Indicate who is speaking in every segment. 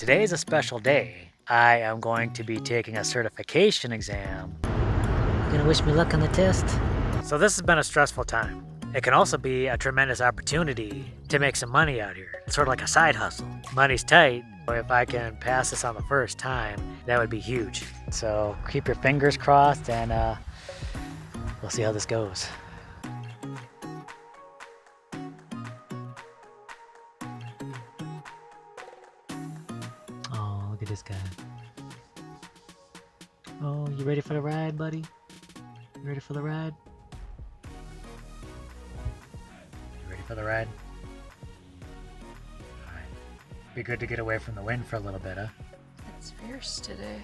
Speaker 1: Today is a special day. I am going to be taking a certification exam.
Speaker 2: You gonna wish me luck on the test?
Speaker 1: So this has been a stressful time. It can also be a tremendous opportunity to make some money out here. It's sort of like a side hustle. Money's tight. If I can pass this on the first time, that would be huge. So keep your fingers crossed and we'll see how this goes.
Speaker 2: Oh, look at this guy. Oh, you ready for the ride, buddy? You ready for the ride?
Speaker 1: You ready for the ride? Alright. Be good to get away from the wind for a little bit, huh?
Speaker 3: It's fierce today.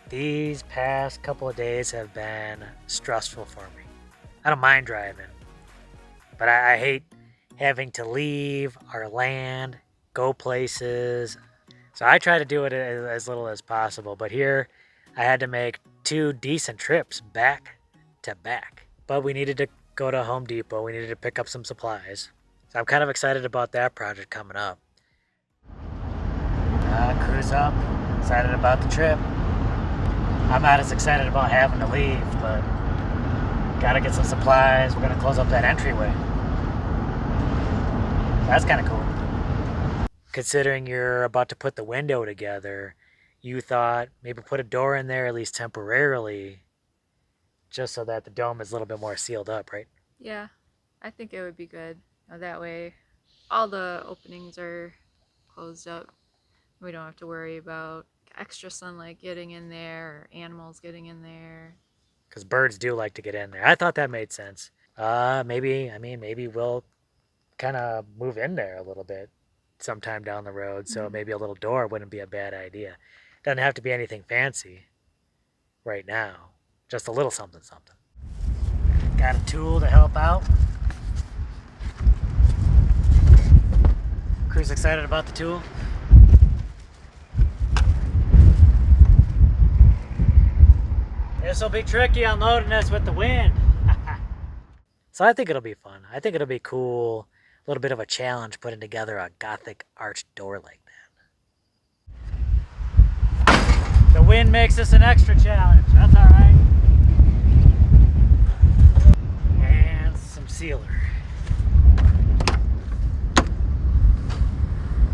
Speaker 1: These past couple of days have been stressful for me. I don't mind driving, but I hate having to leave our land, go places. So I try to do it as little as possible, but here I had to make 2 decent trips back to back. But we needed to go to Home Depot. We needed to pick up some supplies. So I'm kind of excited about that project coming up. Cruise up, excited about the trip. I'm not as excited about having to leave, but gotta get some supplies. We're gonna close up that entryway. That's kind of cool. Considering you're about to put the window together, you thought maybe put a door in there at least temporarily, just so that the dome is a little bit more sealed up, right?
Speaker 3: Yeah, I think it would be good. That way all the openings are closed up. We don't have to worry about extra sunlight getting in there or animals getting in there.
Speaker 1: Because birds do like to get in there. I thought that made sense. Maybe we'll kind of move in there a little bit sometime down the road. So maybe a little door wouldn't be a bad idea. Doesn't have to be anything fancy right now. Just a little something. Got a tool to help out. Crew's excited about the tool. This will be tricky unloading this with the wind. So I think it'll be fun. I think it'll be cool. A little bit of a challenge putting together a Gothic arched door like that. The wind makes this an extra challenge. That's all right. And some sealer.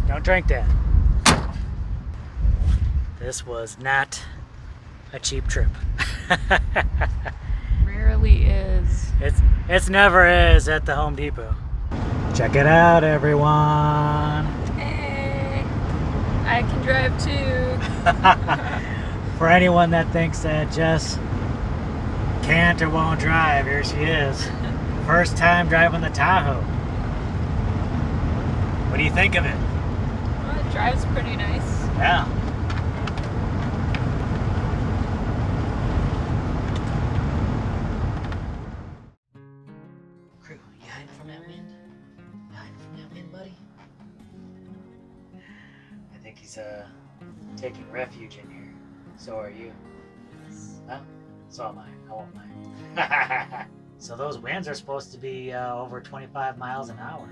Speaker 1: Don't drink that. This was not a cheap trip.
Speaker 3: Rarely is.
Speaker 1: It's never is at the Home Depot. Check it out, everyone.
Speaker 3: Hey, I can drive too.
Speaker 1: For anyone that thinks that Jess can't or won't drive, here she is. First time driving the Tahoe. What do you think of it?
Speaker 3: Well, it drives pretty nice.
Speaker 1: Yeah.
Speaker 2: Crew, you hiding from that wind? You hiding from that wind, buddy?
Speaker 1: I think he's taking refuge in here. So are you. Huh? So am I. I won't mind. So those winds are supposed to be over 25 miles an hour.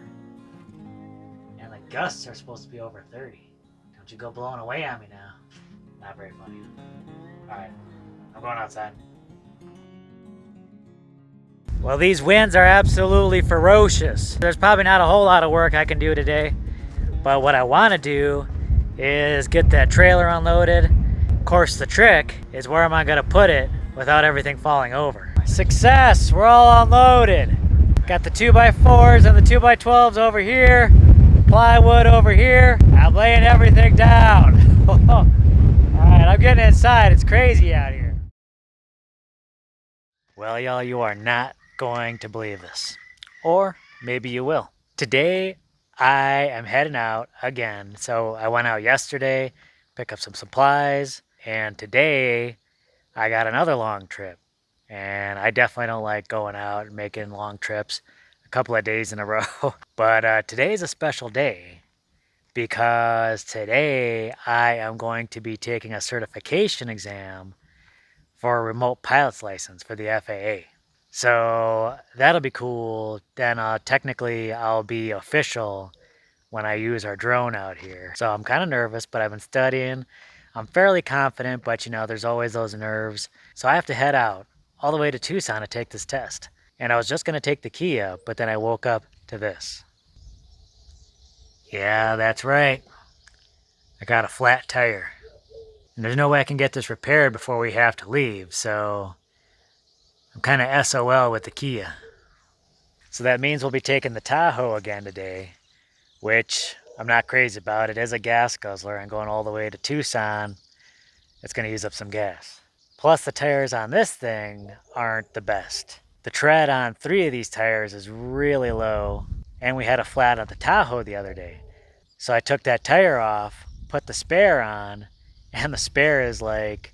Speaker 1: And the gusts are supposed to be over 30. Don't you go blowing away on me now. Not very funny. Alright, I'm going outside. Well, these winds are absolutely ferocious. There's probably not a whole lot of work I can do today. But what I want to do is get that trailer unloaded. Of course, the trick is where am I going to put it without everything falling over. Success! We're all unloaded. Got the 2x4s and the 2x12s over here. Plywood over here. I'm laying everything down. Alright, I'm getting inside. It's crazy out here. Well, y'all, you are not going to believe this. Or maybe you will. Today, I am heading out again. So I went out yesterday, pick up some supplies, and today I got another long trip. And I definitely don't like going out and making long trips a couple of days in a row. But today is a special day because today I am going to be taking a certification exam for a remote pilot's license for the FAA. So that'll be cool. Then technically I'll be official when I use our drone out here. So I'm kind of nervous, but I've been studying. I'm fairly confident, but you know, there's always those nerves. So I have to head out all the way to Tucson to take this test. And I was just gonna take the Kia, but then I woke up to this. Yeah, that's right. I got a flat tire. And there's no way I can get this repaired before we have to leave, so I'm kind of SOL with the Kia. So that means we'll be taking the Tahoe again today, which I'm not crazy about. It is a gas guzzler, and going all the way to Tucson, it's going to use up some gas. Plus the tires on this thing aren't the best. The tread on 3 of these tires is really low, and we had a flat on the Tahoe the other day. So I took that tire off, put the spare on, and the spare is like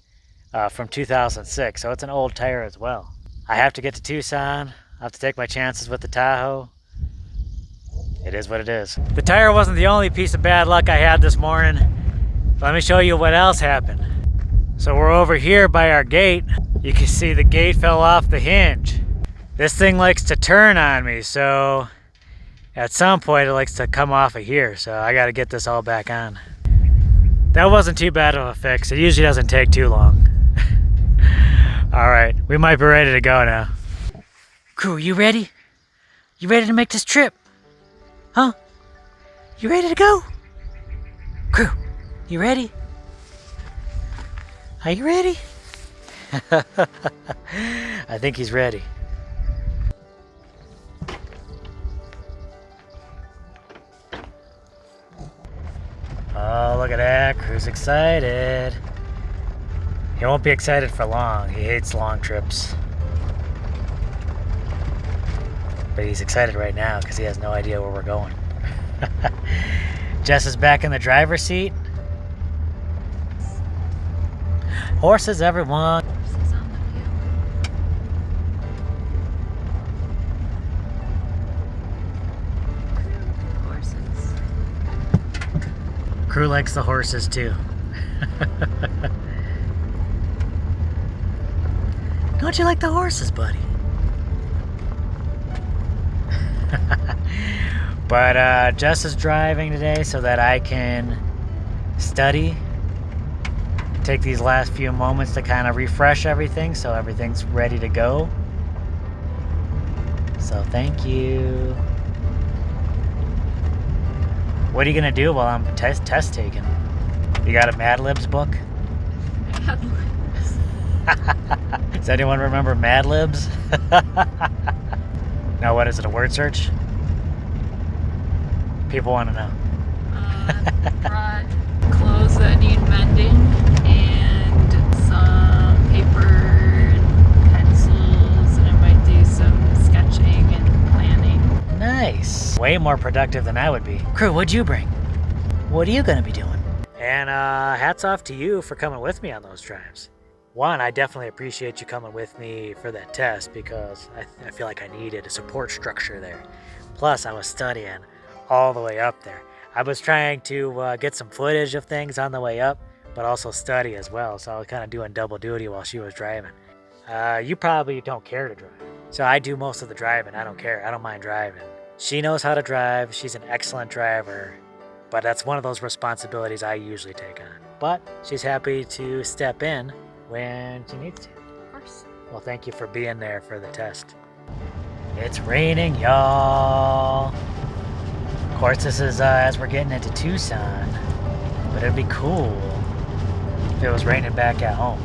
Speaker 1: from 2006, so it's an old tire as well. I have to get to Tucson. I have to take my chances with the Tahoe. It is what it is. The tire wasn't the only piece of bad luck I had this morning. Let me show you what else happened. So we're over here by our gate. You can see the gate fell off the hinge. This thing likes to turn on me, so at some point it likes to come off of here, so I gotta get this all back on. That wasn't too bad of a fix. It usually doesn't take too long. All right, we might be ready to go now. Crew, you ready? You ready to make this trip? Huh? You ready to go? Crew, you ready? Are you ready? I think he's ready. Oh, look at that. Crew's excited. He won't be excited for long. He hates long trips. But he's excited right now because he has no idea where we're going. Jess is back in the driver's seat. Horses, everyone.
Speaker 3: Horses on the hill. Horses.
Speaker 1: Crew likes the horses too. Don't you like the horses, buddy? But Jess is driving today so that I can study. Take these last few moments to kind of refresh everything so everything's ready to go. So thank you. What are you gonna do while I'm test taking? You got a Mad Libs book? Does anyone remember Mad Libs? No, what is it, a word search? People want to know.
Speaker 3: Brought clothes that need mending and some paper and pencils, and I might do some sketching and planning.
Speaker 1: Nice. Way more productive than I would be. Crew, what'd you bring? What are you gonna be doing? And hats off to you for coming with me on those drives. One, I definitely appreciate you coming with me for that test because I feel like I needed a support structure there. Plus, I was studying all the way up there. I was trying to get some footage of things on the way up, but also study as well. So I was kind of doing double duty while she was driving. You probably don't care to drive. So I do most of the driving. I don't care. I don't mind driving. She knows how to drive. She's an excellent driver. But that's one of those responsibilities I usually take on. But she's happy to step in when she needs to.
Speaker 3: Of course.
Speaker 1: Well, thank you for being there for the test. It's raining, y'all. Of course, this is as we're getting into Tucson, but it'd be cool if it was raining back at home.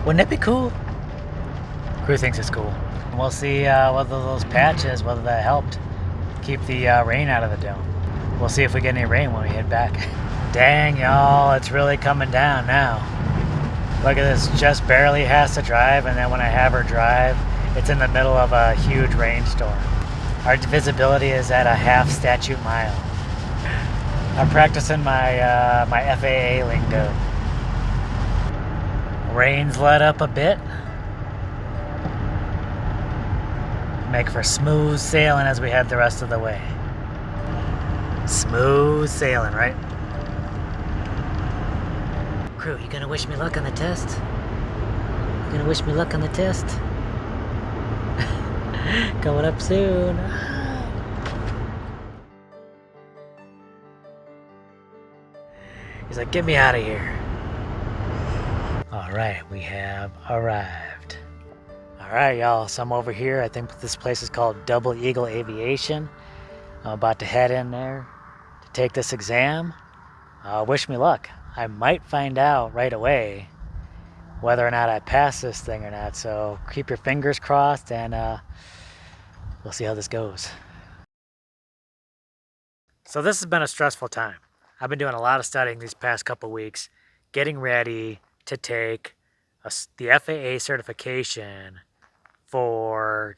Speaker 1: Wouldn't it be cool? Crew thinks it's cool. We'll see whether those patches, whether that helped keep the rain out of the dome. We'll see if we get any rain when we head back. Dang, y'all, it's really coming down now. Look at this, Jess barely has to drive, and then when I have her drive, it's in the middle of a huge rainstorm. Our visibility is at a half statute mile. I'm practicing my FAA lingo. Rain's let up a bit. Make for smooth sailing as we head the rest of the way. Smooth sailing, right? Crew, you gonna wish me luck on the test? You gonna wish me luck on the test? Coming up soon. He's like, get me out of here. All right, we have arrived. All right, y'all, so I'm over here. I think this place is called Double Eagle Aviation. I'm about to head in there to take this exam. Wish me luck. I might find out right away whether or not I pass this thing or not. So keep your fingers crossed, and we'll see how this goes. So this has been a stressful time. I've been doing a lot of studying these past couple weeks, getting ready to take the FAA certification for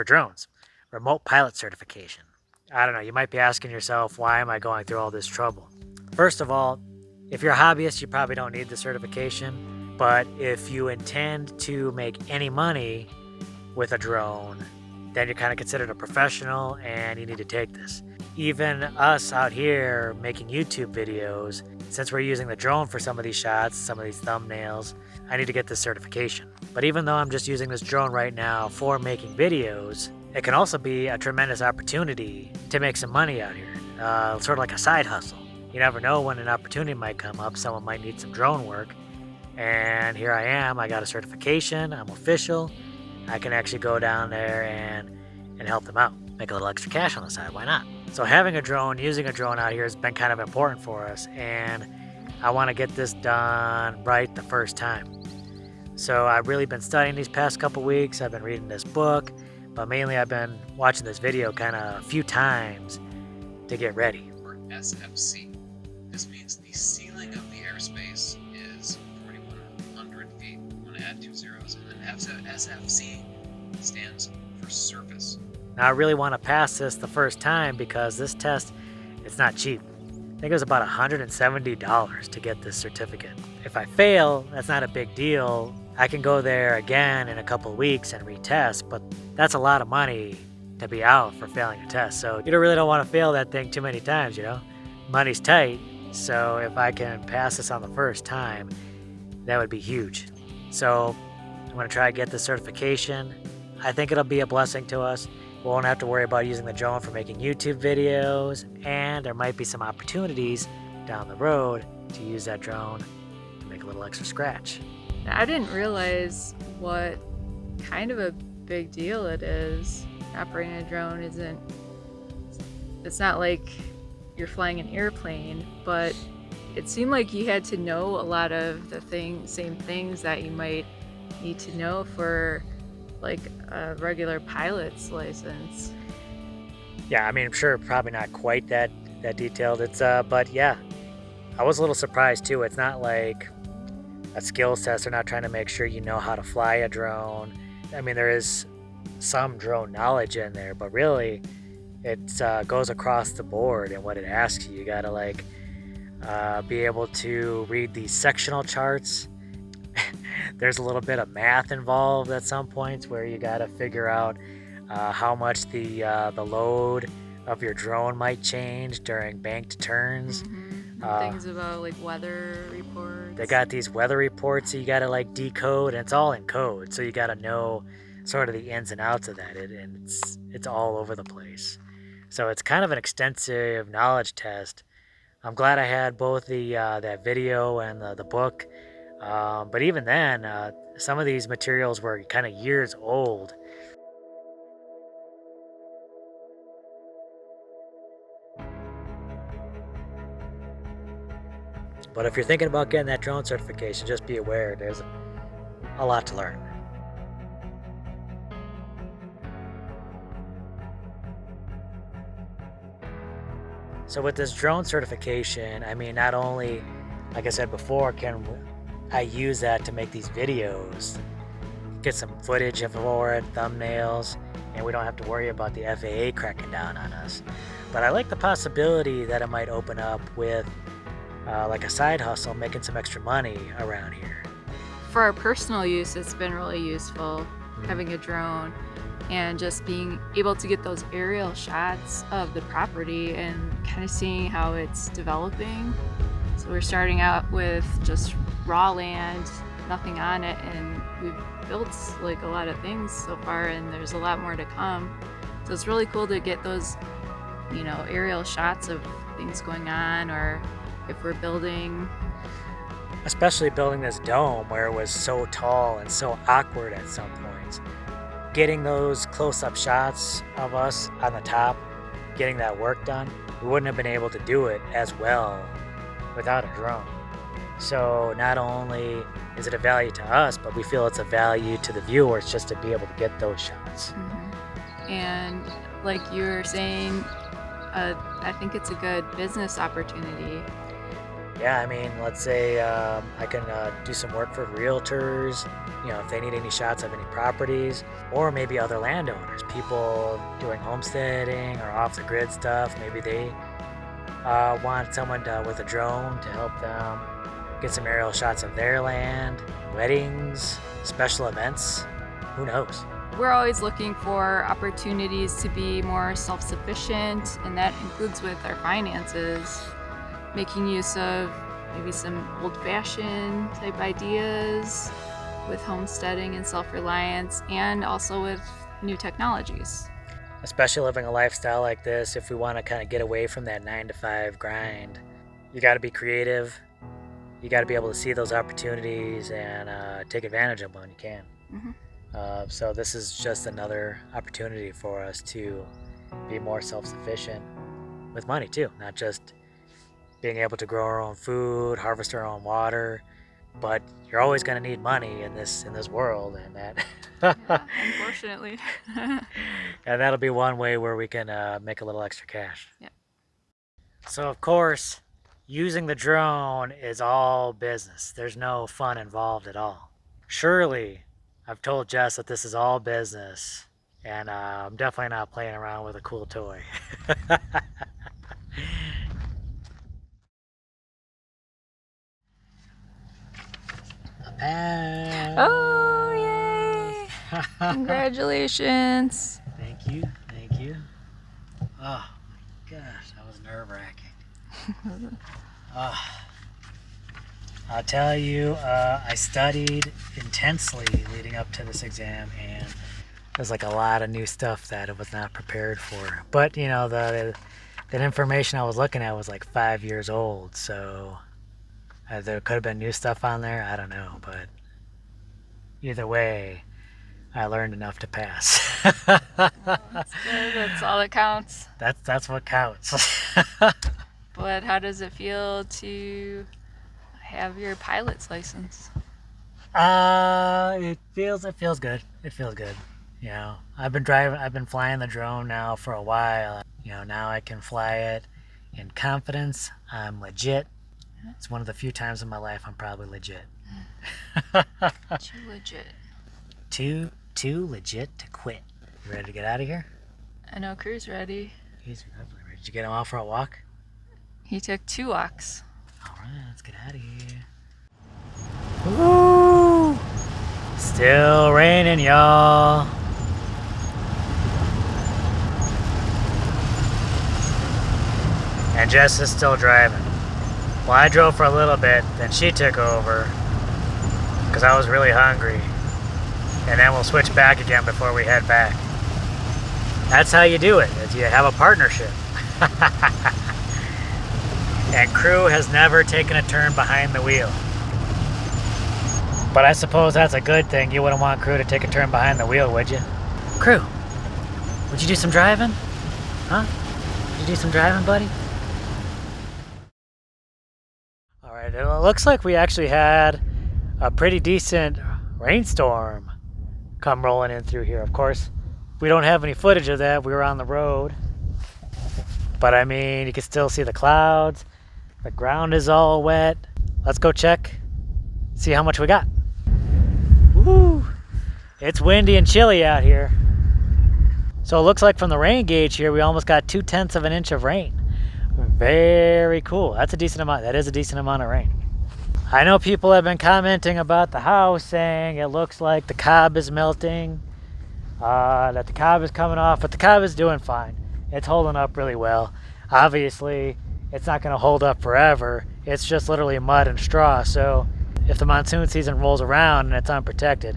Speaker 1: drones, remote pilot certification. I don't know, you might be asking yourself, why am I going through all this trouble? First of all, if you're a hobbyist, you probably don't need the certification. But if you intend to make any money with a drone, then you're kind of considered a professional and you need to take this. Even us out here making YouTube videos, since we're using the drone for some of these shots, some of these thumbnails, I need to get this certification. But even though I'm just using this drone right now for making videos, it can also be a tremendous opportunity to make some money out here, sort of like a side hustle. You never know when an opportunity might come up. Someone might need some drone work. And here I am. I got a certification. I'm official. I can actually go down there and help them out. Make a little extra cash on the side. Why not? So having a drone, using a drone out here has been kind of important for us. And I want to get this done right the first time. So I've really been studying these past couple weeks. I've been reading this book. But mainly I've been watching this video kind of a few times to get ready.
Speaker 4: Or SFC. This means the ceiling of the airspace is 4,100 feet. I'm going to add 2 zeros. And then SFC stands for surface.
Speaker 1: Now I really want to pass this the first time because this test, it's not cheap. I think it was about $170 to get this certificate. If I fail, that's not a big deal. I can go there again in a couple of weeks and retest, but that's a lot of money to be out for failing a test. So you really don't want to fail that thing too many times, you know? Money's tight, so if I can pass this on the first time, that would be huge. So I'm going to try to get the certification. I think it'll be a blessing to us. We won't have to worry about using the drone for making YouTube videos, and there might be some opportunities down the road to use that drone to make a little extra scratch.
Speaker 3: I didn't realize what kind of a big deal it is. Operating a drone it's not like you're flying an airplane, but it seemed like you had to know a lot of the same things that you might need to know for like a regular pilot's license.
Speaker 1: Yeah, I mean, I'm sure probably not quite that detailed. But yeah, I was a little surprised too. It's not like a skills test. They're not trying to make sure you know how to fly a drone. I mean, there is some drone knowledge in there, but really it goes across the board in what it asks you. You gotta be able to read these sectional charts. There's a little bit of math involved at some points where you gotta figure out how much the load of your drone might change during banked turns.
Speaker 3: Things about like weather reports.
Speaker 1: They got these weather reports that you gotta decode, and it's all in code, so you gotta know sort of the ins and outs of that, and it's all over the place. So it's kind of an extensive knowledge test. I'm glad I had both the that video and the book, but even then, some of these materials were kind of years old. But if you're thinking about getting that drone certification, just be aware there's a lot to learn. So with this drone certification, I mean, not only, like I said before, can I use that to make these videos, get some footage for it, thumbnails, and we don't have to worry about the FAA cracking down on us. But I like the possibility that it might open up with like a side hustle, making some extra money around here.
Speaker 3: For our personal use, it's been really useful having a drone and just being able to get those aerial shots of the property and kind of seeing how it's developing. So we're starting out with just raw land, nothing on it, and we've built like a lot of things so far, and there's a lot more to come. So it's really cool to get those, aerial shots of things going on, or if we're building.
Speaker 1: Especially building this dome where it was so tall and so awkward at some points. Getting those close-up shots of us on the top, getting that work done, we wouldn't have been able to do it as well without a drone. So not only is it a value to us, but we feel it's a value to the viewers just to be able to get those shots.
Speaker 3: And like you were saying, I think it's a good business opportunity.
Speaker 1: Yeah, I mean, let's say I can do some work for realtors, you know, if they need any shots of any properties, or maybe other landowners, people doing homesteading or off the grid stuff. Maybe they want someone with a drone to help them get some aerial shots of their land, weddings, special events, who knows?
Speaker 3: We're always looking for opportunities to be more self-sufficient, and that includes with our finances. Making use of maybe some old-fashioned type ideas with homesteading and self-reliance, and also with new technologies.
Speaker 1: Especially living a lifestyle like this, if we want to kind of get away from that 9-to-5 grind, you got to be creative. You got to be able to see those opportunities and take advantage of them when you can. So this is just another opportunity for us to be more self-sufficient with money too, not just being able to grow our own food, harvest our own water, but you're always going to need money in this world, and that
Speaker 3: Yeah, unfortunately.
Speaker 1: and that'll be one way where we can make a little extra cash.
Speaker 3: Yep.
Speaker 1: So of course, using the drone is all business. There's no fun involved at all. Surely, I've told Jess that this is all business, and I'm definitely not playing around with a cool toy.
Speaker 3: Oh, yay! Congratulations.
Speaker 1: Thank you, thank you. Oh my gosh, that was nerve-wracking. I'll tell you, I studied intensely leading up to this exam, and there's like a lot of new stuff that I was not prepared for. But you know, that information I was looking at was like 5 years old, so there could have been new stuff on there. I don't know, but either way, I learned enough to pass.
Speaker 3: Well, that's good. That's all that counts.
Speaker 1: That's what counts.
Speaker 3: But how does it feel to have your pilot's license?
Speaker 1: It feels good. It feels good. You know, I've been flying the drone now for a while. You know, now I can fly it in confidence. I'm legit. It's one of the few times in my life I'm probably legit.
Speaker 3: Too legit.
Speaker 1: Too legit to quit. You ready to get out of here?
Speaker 3: I know Crew's ready.
Speaker 1: He's definitely ready. Did you get him out for a walk?
Speaker 3: He took 2 walks.
Speaker 1: All right, let's get out of here. Woo! Still raining, y'all. And Jess is still driving. Well, I drove for a little bit, then she took over because I was really hungry. And then we'll switch back again before we head back. That's how you do it, is you have a partnership. And Crew has never taken a turn behind the wheel. But I suppose that's a good thing. You wouldn't want Crew to take a turn behind the wheel, would you? Crew, would you do some driving? Huh? Would you do some driving, buddy? Alright, it looks like we actually had a pretty decent rainstorm come rolling in through here. Of course, we don't have any footage of that. We were on the road. But I mean, you can still see the clouds. The ground is all wet. Let's go check, see how much we got. Woo! It's windy and chilly out here. So it looks like from the rain gauge here, we almost got 2/10 of an inch of rain. Very cool. That's a decent amount. That is a decent amount of rain. I know people have been commenting about the house, saying it looks like the cob is melting, that the cob is coming off, but the cob is doing fine. It's holding up really well. Obviously, it's not going to hold up forever. It's just literally mud and straw. So if the monsoon season rolls around and it's unprotected,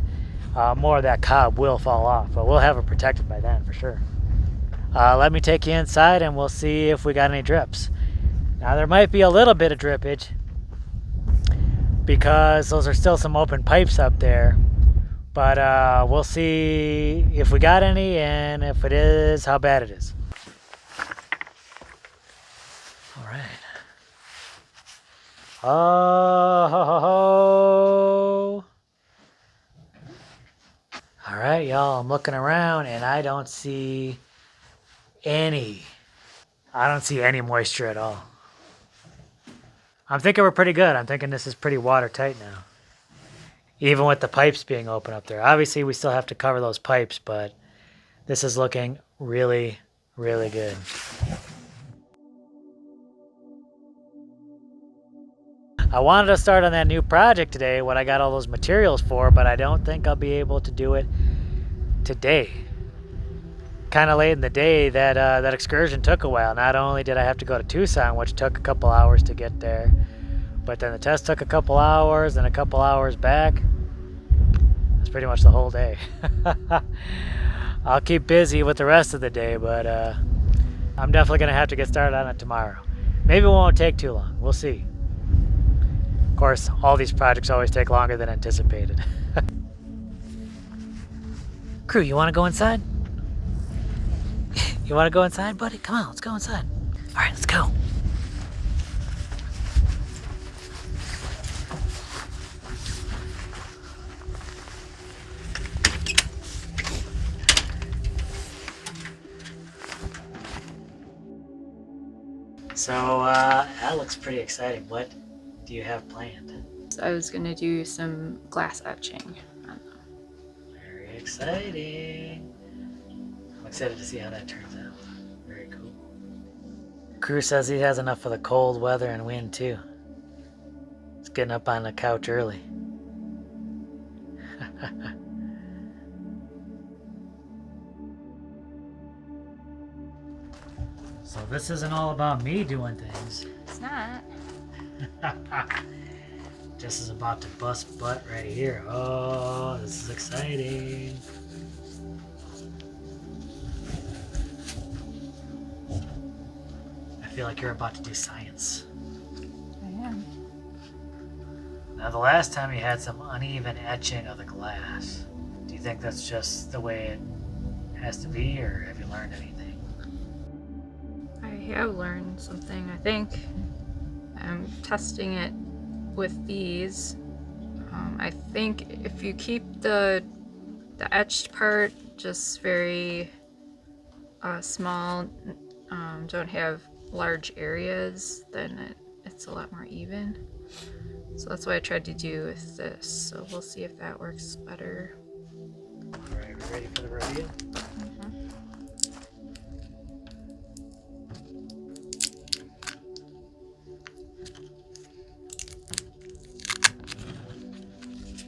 Speaker 1: more of that cob will fall off. But we'll have it protected by then for sure. Let me take you inside and we'll see if we got any drips. Now there might be a little bit of drippage because those are still some open pipes up there. But we'll see if we got any, and if it is, how bad it is. All right. Oh, ho, ho, ho. All right, y'all, I'm looking around and I don't see any moisture at all. I'm thinking we're pretty good. I'm thinking this is pretty watertight now. Even with the pipes being open up there. Obviously, we still have to cover those pipes, but this is looking really, really good. I wanted to start on that new project today, what I got all those materials for, but I don't think I'll be able to do it today. Kind of late in the day, that excursion took a while. Not only did I have to go to Tucson, which took a couple hours to get there, but then the test took a couple hours and a couple hours back. That's pretty much the whole day. I'll keep busy with the rest of the day, but I'm definitely going to have to get started on it tomorrow. Maybe it won't take too long. We'll see. Of course, all these projects always take longer than anticipated. Crew, you want to go inside? You want to go inside, buddy? Come on, let's go inside. All right, let's go. So, that looks pretty exciting. What do you have planned?
Speaker 3: So I was gonna do some glass etching on them.
Speaker 1: Very exciting. I'm excited to see how that turns out. Very cool. Crew says he has enough for the cold weather and wind too. He's getting up on the couch early. So this isn't all about me doing things.
Speaker 3: It's not.
Speaker 1: Jess is about to bust butt right here. Oh, this is exciting. I feel like you're about to do science.
Speaker 3: I am.
Speaker 1: Now, the last time you had some uneven etching of the glass. Do you think that's just the way it has to be, or have you learned anything?
Speaker 3: I have learned something, I think. I'm testing it with these. I think if you keep the etched part just very small, don't have large areas, then it's a lot more even. So that's what I tried to do with this. So we'll see if that works better.
Speaker 1: All right, we ready for the reveal?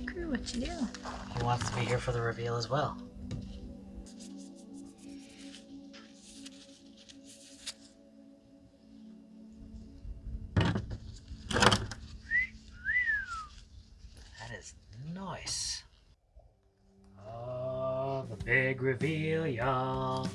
Speaker 3: Crew, what you do?
Speaker 1: He wants to be here for the reveal as well. That is nice. Oh, the big reveal, y'all.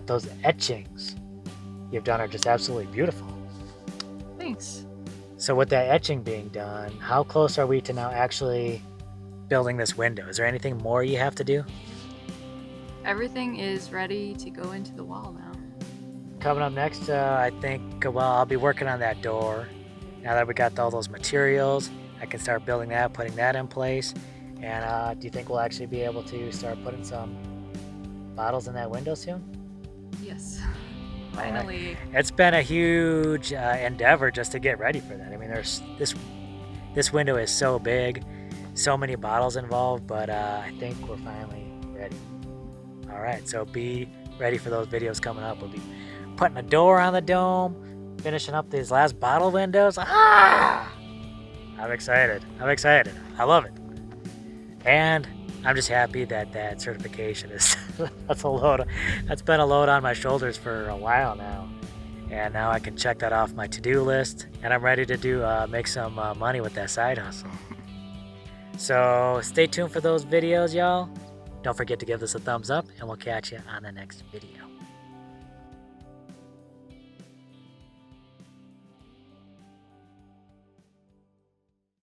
Speaker 1: Those etchings you've done are just absolutely beautiful.
Speaker 3: Thanks.
Speaker 1: So with that etching being done, how close are we to now actually building this window? Is there anything more you have to do?
Speaker 3: Everything is ready to go into the wall now.
Speaker 1: Coming up next, I think, well, I'll be working on that door. Now that we got all those materials, I can start building that, putting that in place. And do you think we'll actually be able to start putting some bottles in that window soon?
Speaker 3: Yes.
Speaker 1: All right.
Speaker 3: Finally.
Speaker 1: It's been a huge endeavor just to get ready for that. I mean, there's this window is so big, so many bottles involved, but I think we're finally ready. All right, so be ready for those videos coming up. We'll be putting a door on the dome, finishing up these last bottle windows. Ah! I'm excited. I love it. And I'm just happy that that certification is that's been a load on my shoulders for a while now, and now I can check that off my to-do list, and I'm ready to make some money with that side hustle. So stay tuned for those videos, y'all. Don't forget to give this a thumbs up, and we'll catch you on the next video.